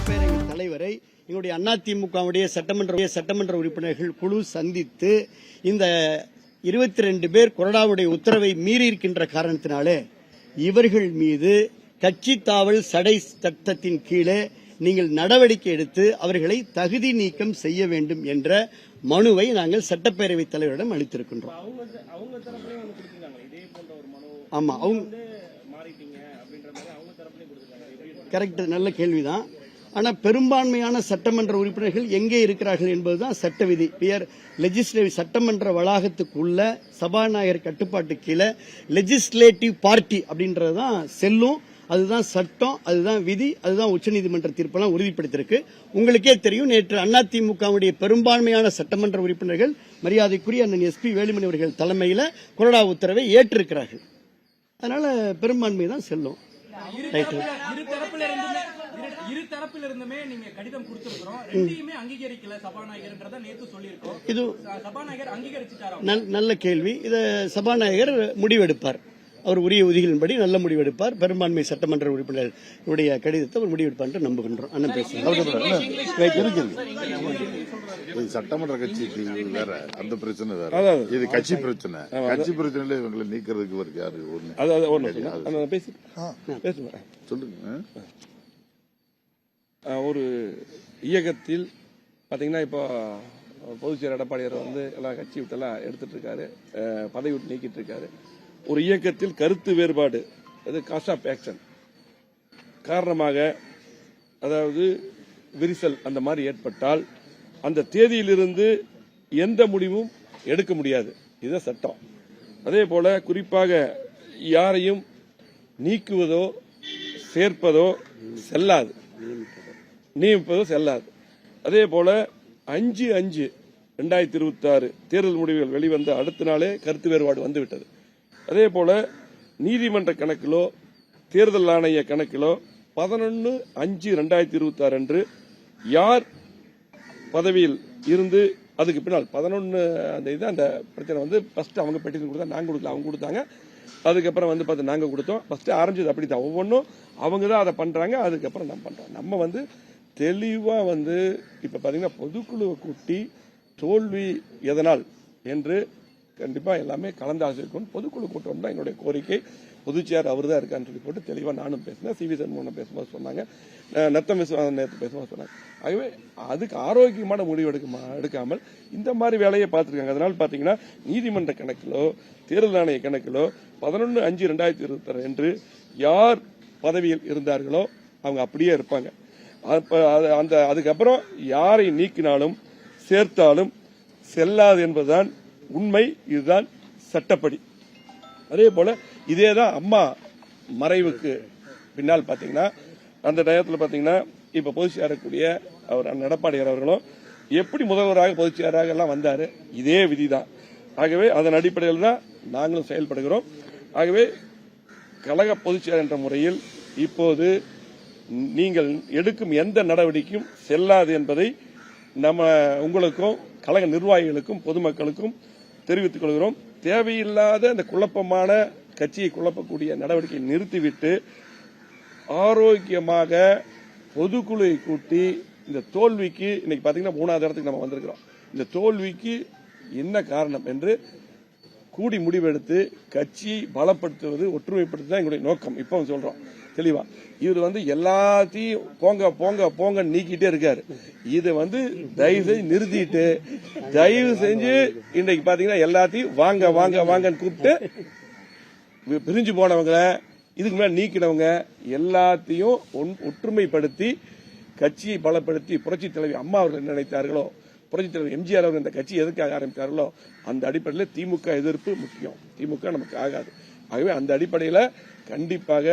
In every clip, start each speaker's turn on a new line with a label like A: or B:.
A: சட்டப்பேரவை தலைவரை எங்களுடைய அதிமுகவுடைய சட்டமன்ற உறுப்பினர்கள் குழு சந்தித்து இந்த 22 பேர் கொறடாவுடைய உத்தரவை மீறி இருக்கின்ற காரணத்தினாலே இவர்கள் மீது கட்சி தாவல் சடை சட்டத்தின் கீழே நீங்கள் நடவடிக்கை எடுத்து அவர்களை தகுதி நீக்கம் செய்ய வேண்டும் என்ற மனுவை நாங்கள் சட்டப்பேரவை தலைவரிடம் அளித்திருக்கின்றோம். ஆமா, அவங்க கரெக்ட், நல்ல கேள்விதான். ஆனா பெரும்பான்மையான சட்டமன்ற உறுப்பினர்கள் எங்கே இருக்கிறார்கள் என்பதுதான் சட்ட விதி. லெஜிஸ்லேட்டிவ் சட்டமன்ற வளாகத்துக்குள்ள சபாநாயகர் கட்டுப்பாட்டு கீழே லெஜிஸ்லேட்டிவ் பார்ட்டி அப்படின்றதுதான் செல்லும். அதுதான் சட்டம், அதுதான் விதி, அதுதான் உச்சநீதிமன்ற தீர்ப்பெல்லாம் உறுதிப்படுத்தியிருக்கு. உங்களுக்கே தெரியும், நேற்று அதிமுகவுடைய பெரும்பான்மையான சட்டமன்ற உறுப்பினர்கள் மரியாதைக்குரிய அண்ணன் SP வேலுமணி அவர்கள் தலைமையில் கொறடா உத்தரவை ஏற்றிருக்கிறார்கள். அதனால பெரும்பான்மை தான் செல்லும்.
B: இரு தரப்பிலிருந்துமே நீங்க கடிதம் கொடுத்திருக்கிறோம், ரெண்டையுமே அங்கீகரிக்கல சபாநாயகர்ன்றத நேத்து சொல்லியிருக்கோம். இது சபாநாயகர் அங்கீகரிச்சிட்டாரா? நல்ல கேள்வி. இத சபாநாயகர் முடிவெடுப்பார். அவர் உரிய விதிகளின்படி நல்ல முடிவெடுப்பார். பெரும்பான்மை சட்டமன்ற உறுப்பினர்களுடைய கடிதத்தை அவர் முடிவெடுப்பார் என்று நம்புகின்றோம். அண்ணன் பேசுகிறேன்.
C: சட்டமன்ற கட்சி வேற, அந்த பிரச்சனை வேற, இது கட்சி பிரச்சனை. கட்சி பிரச்சனையில இவங்களை நீக்கிறதுக்கு ஒரு யாரு சொல்லுங்க.
D: ஒரு இயக்கத்தில் பாத்தீங்கன்னா இப்போ பொதுச்செயலர் எடப்பாடியார் எல்லாம் கட்சி விட்டெல்லாம் எடுத்துட்டு இருக்காரு, பதவி விட்டு நீக்கிட்டு இருக்காரு. ஒரு இயக்கத்தில் கருத்து வேறுபாடு, அது காஸ்ட் ஆஃப் ஆக்ஷன் காரணமாக, அதாவது விரிசல் அந்த மாதிரி ஏற்பட்டால் அந்த தேதியிலிருந்து எந்த முடிவும் எடுக்க முடியாது. இதுதான் சட்டம். அதே போல குறிப்பாக யாரையும் நீக்குவதோ சேர்ப்பதோ செல்லாது, நியமிப்பதோ செல்லாது. அதே போல 5/5/2026 தேர்தல் முடிவுகள் வெளிவந்த அடுத்த நாளே கருத்து வேறுபாடு வந்துவிட்டது. அதே போல நீதிமன்ற கணக்கிலோ தேர்தல் ஆணைய கணக்கிலோ 11/5/2026 அன்று யார் பதவியில் இருந்து அதுக்கு பின்னால் 11 அந்த பிரச்சனை ஃபர்ஸ்ட் அவங்க பெட்டிஷன் கொடுத்தா, நாங்க கொடுக்கல, அவங்க கொடுத்தாங்க. அதுக்கப்புறம் பார்த்து நாங்க கொடுத்தோம். ஃபர்ஸ்ட் ஆரம்பிச்சது அப்படித்தான், ஒவ்வொன்றும் அவங்க தான் அதை பண்றாங்க, அதுக்கப்புறம் நம்ம பண்றோம். நம்ம தெளிவா இப்ப பாத்தீங்கன்னா பொதுக்குழுவை கூட்டி தோல்வி எதனால் என்று கண்டிப்பா எல்லாமே கலந்து ஆலோசிக்கணும். பொதுக்குழு கூட்டம் தான் என்னுடைய கோரிக்கை. பொதுச்செயலர் அவர் தான் இருக்கான்னு சொல்லி போட்டு தெளிவா நானும் பேசினேன். CV சண்முகம் பேசும்போது சொன்னாங்க, நத்தம் விஸ்வநாதன் நேற்று பேசும்போது சொன்னாங்க. ஆகவே அதுக்கு ஆரோக்கியமான முடிவு எடுக்காமல் இந்த மாதிரி வேலையை பார்த்திருக்காங்க. அதனால பாத்தீங்கன்னா நீதிமன்ற கணக்கிலோ தேர்தல் ஆணைய கணக்கிலோ 11/5/2026 என்று யார் பதவியில் இருந்தார்களோ அவங்க அப்படியே இருப்பாங்க. அதுக்கப்புறம் யாரை நீக்கினாலும் சேர்த்தாலும் செல்லாது என்பதுதான் உண்மை. இதுதான் சட்டப்படி. அதே போல இதேதான் அம்மா மறைவுக்கு பின்னால் பாத்தீங்கன்னா, அந்த டயத்தில் பாத்தீங்கன்னா இப்ப பொதுச்செயலாளக்கூடிய அவர் எடப்பாடியார் அவர்களும் எப்படி முதல்வராக பொதுச்செயலராக எல்லாம் வந்தாரு, இதே விதிதான். ஆகவே அதன் அடிப்படையில் தான் நாங்களும் செயல்படுகிறோம். ஆகவே கழக பொதுச்செயலர் என்ற முறையில் இப்போது நீங்கள் எடுக்கும் எந்த நடவடிக்கையும் செல்லாது என்பதை நம்ம உங்களுக்கும் கழக நிர்வாகிகளுக்கும் பொதுமக்களுக்கும் தெரிவித்துக் கொள்கிறோம். தேவையில்லாத இந்த குழப்பமான கட்சியை குழப்பக்கூடிய நடவடிக்கையை நிறுத்திவிட்டு ஆரோக்கியமாக பொதுக்குழுவை கூட்டி இந்த தோல்விக்கு இன்னைக்கு பாத்தீங்கன்னா 3வது இடத்துக்கு நம்ம வந்திருக்கிறோம். இந்த தோல்விக்கு என்ன காரணம் என்று கூடி முடிவெடுத்து கட்சியை பலப்படுத்துவது, ஒற்றுமைப்படுத்துவதுதான் எங்களுடைய நோக்கம். இப்ப சொல்றோம் தெளிவா. இவர் எல்லாத்தையும் போங்க போங்க போங்க நீக்கிட்டே இருக்காரு. இது தயவு செஞ்சு நிறுத்திட்டு, தயவு செஞ்சு இன்றைக்கு பாத்தீங்கன்னா எல்லாத்தையும் வாங்க வாங்க வாங்கன்னு கூப்பிட்டு பிரிஞ்சு போனவங்க, இதுக்கு மேல நீக்கினவங்க எல்லாத்தையும் ஒற்றுமைப்படுத்தி கட்சியை பலப்படுத்தி புரட்சி தலைவி அம்மா அவர்கள் நினைத்தார்களோ, புரட்சி தலைவர் MGR அவர்கள் இந்த கட்சி எதுக்காக ஆரம்பித்தார்களோ அந்த அடிப்படையில் திமுக எதிர்ப்பு முக்கியம். திமுக நமக்கு ஆகாது. ஆகவே அந்த அடிப்படையில் கண்டிப்பாக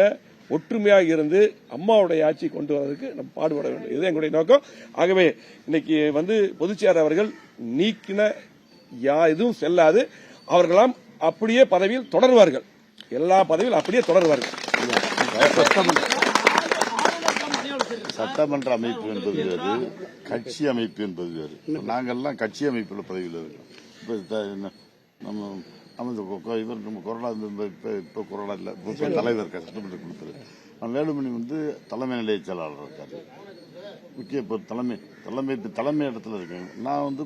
D: ஒற்றுமையாக இருந்து அம்மாவுடைய ஆட்சி கொண்டு வருவதற்கு நம்ம பாடுபட வேண்டும். இதுதான் எங்களுடைய நோக்கம். ஆகவே இன்னைக்கு பொதுச்செயலர் அவர்கள் நீக்கின எதுவும் செல்லாது. அவர்களாம் அப்படியே பதவியில் தொடர்வார்கள். எல்லா பதவியில் அப்படியே தொடர்வார்கள்.
C: சட்டமன்ற அமைப்பு என்பது வேறு, கட்சி அமைப்பு என்பது வேறு. நாங்கள்லாம் கட்சி அமைப்பில் பதவியில் இருக்கிறோம். இவர் நம்ம கொரோனா இப்போ கொரோனா இல்லை, தலைவர் சட்டமன்ற கொடுத்தாரு. வேலுமணி தலைமை நிலைய செயலாளர் இருக்காரு. முக்கிய இப்போ தலைமை இடத்துல இருக்கேன். நான் வந்து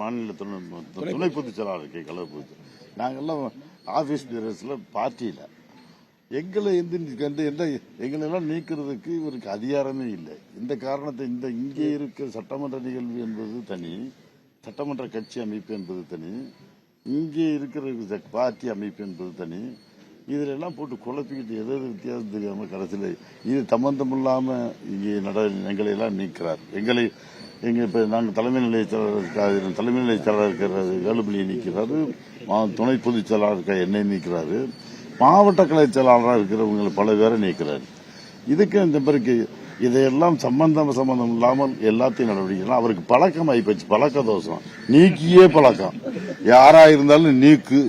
C: மாநில துணை பொதுச் செயலாளர் இருக்கேன், கழக பொதுச் செயலாளர். நாங்கெல்லாம் ஆபீஸ் பியரர்ஸ்ல பார்ட்டியில எங்களை எங்களெல்லாம் நீக்கிறதுக்கு இவருக்கு அதிகாரமே இல்லை. இந்த காரணத்தை இங்கே இருக்க சட்டமன்ற நிகழ்வு என்பது தனி, சட்டமன்ற கட்சி அமைப்பு என்பது தனி, இங்கே இருக்கிற பார்ட்டி அமைப்பு என்பது தனி. இதுல எல்லாம் போட்டு குழப்பிக்கிட்டு எதாவது வித்தியாசம் தெரியாம கடைசியில் இது சம்பந்தம் இல்லாம இங்கே எங்களை எல்லாம் நீக்கிறார். இப்ப நாங்க தலைமை நிலைய செயலாளர் இருக்கிற வேலுமணியை நீக்கிறாரு, துணை பொதுச் செயலாளர் இருக்க என்னை நீக்கிறாரு, மாவட்ட கலை செயலாளராக இருக்கிறவங்க பல பேரை நீக்கிறாரு. இதுக்கு இந்த பிறகு இதையெல்லாம் சம்பந்தம் இல்லாமல் எல்லாத்தையும் நடவடிக்கை அவருக்கு பழக்கம் ஆயிப்போச்சு. பழக்க தோஷம், நீக்கியே பழக்கம். யாரா இருந்தாலும் நீக்கு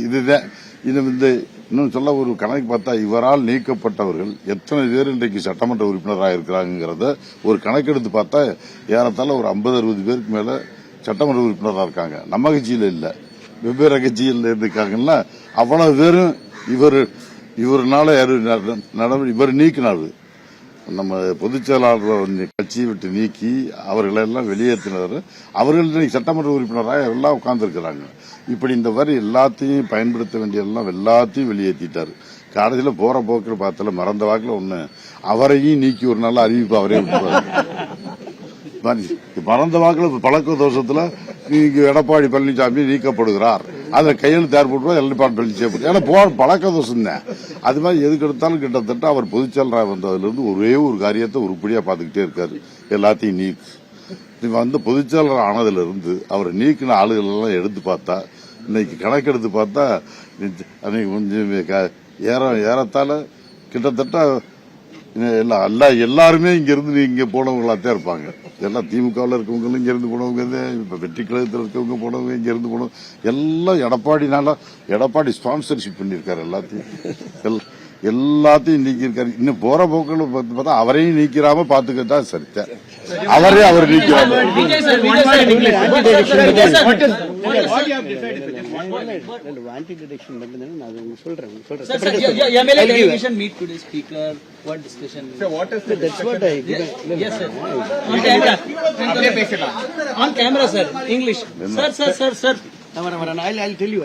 C: இதுதான். இன்னும் சொல்ல ஒரு கணக்கு பார்த்தா இவரால் நீக்கப்பட்டவர்கள் எத்தனை பேர் இன்றைக்கு சட்டமன்ற உறுப்பினராக இருக்கிறாங்கிறத ஒரு கணக்கெடுத்து பார்த்தா ஏறத்தாழ ஒரு 50-60 பேருக்கு மேல சட்டமன்ற உறுப்பினராக இருக்காங்க. நம்ம கட்சியில இல்ல, வெவ்வேறு கட்சியில் இருக்காங்கன்னா அவ்வளவு பேரும் இவருனால இவர் நீக்கினாரு. நம்ம பொதுச் செயலாளர் கட்சியை விட்டு நீக்கி அவர்களெல்லாம் வெளியேற்றினார். அவர்கள் இன்னைக்கு சட்டமன்ற உறுப்பினராக எல்லாம் உட்கார்ந்து இருக்கிறாங்க. இப்படி இந்த வரி எல்லாத்தையும் பயன்படுத்த வேண்டிய எல்லாத்தையும் வெளியேற்றிட்டாரு. கடைசியில் போற போக்கில் பார்த்தால மறந்த வாக்கில் ஒண்ணு அவரையும் நீக்கி ஒரு நல்ல அறிவிப்பு அவரே விட்டுருவாரு. மறந்த வாக்கில் பழக்க தோஷத்துல எடப்பாடி பழனிசாமி நீக்கப்படுகிறார், அதை கையெழுத்து ஏற்பட்டு எடப்பாடி பழனிசாமி ஏன்னா பழக்க தோஷம் தான். அது மாதிரி எதுக்கு எடுத்தாலும் கிட்டத்தட்ட அவர் பொதுச் செயலராக வந்ததுலேருந்து ஒரே ஒரு காரியத்தை உருப்படியா பார்த்துக்கிட்டே இருக்காரு, எல்லாத்தையும் நீக்கு. பொதுச் செயலர் ஆனதுல இருந்து அவரை நீக்கின ஆளுகள் எல்லாம் எடுத்து பார்த்தா இன்னைக்கு கணக்கெடுத்து பார்த்தா கொஞ்சம் ஏறத்தால கிட்டத்தட்ட எல்லாருமே இங்க இருந்து இங்க போனவங்களா தான் இருப்பாங்க. எல்லாம் திமுகவில் இருக்கவங்களும் இங்க இருந்து போனவங்க, இப்ப வெற்றி கழகத்தில் இருக்கவங்க போனவங்க, இங்க இருந்து போனவங்க எல்லாம் எடப்பாடி ஸ்பான்சர்ஷிப் பண்ணிருக்காரு. எல்லாத்தையும் நீக்கி இருக்காரு. இன்னும் போற போக்கள் பார்த்தா அவரையும் நீக்கிறாம பாத்துக்கிட்டா சரித்த அவர் நீக்கிறாங்க.
A: ஆன்டி டிடெக்ஷன் நான் சொல்றேன். I'll tell you.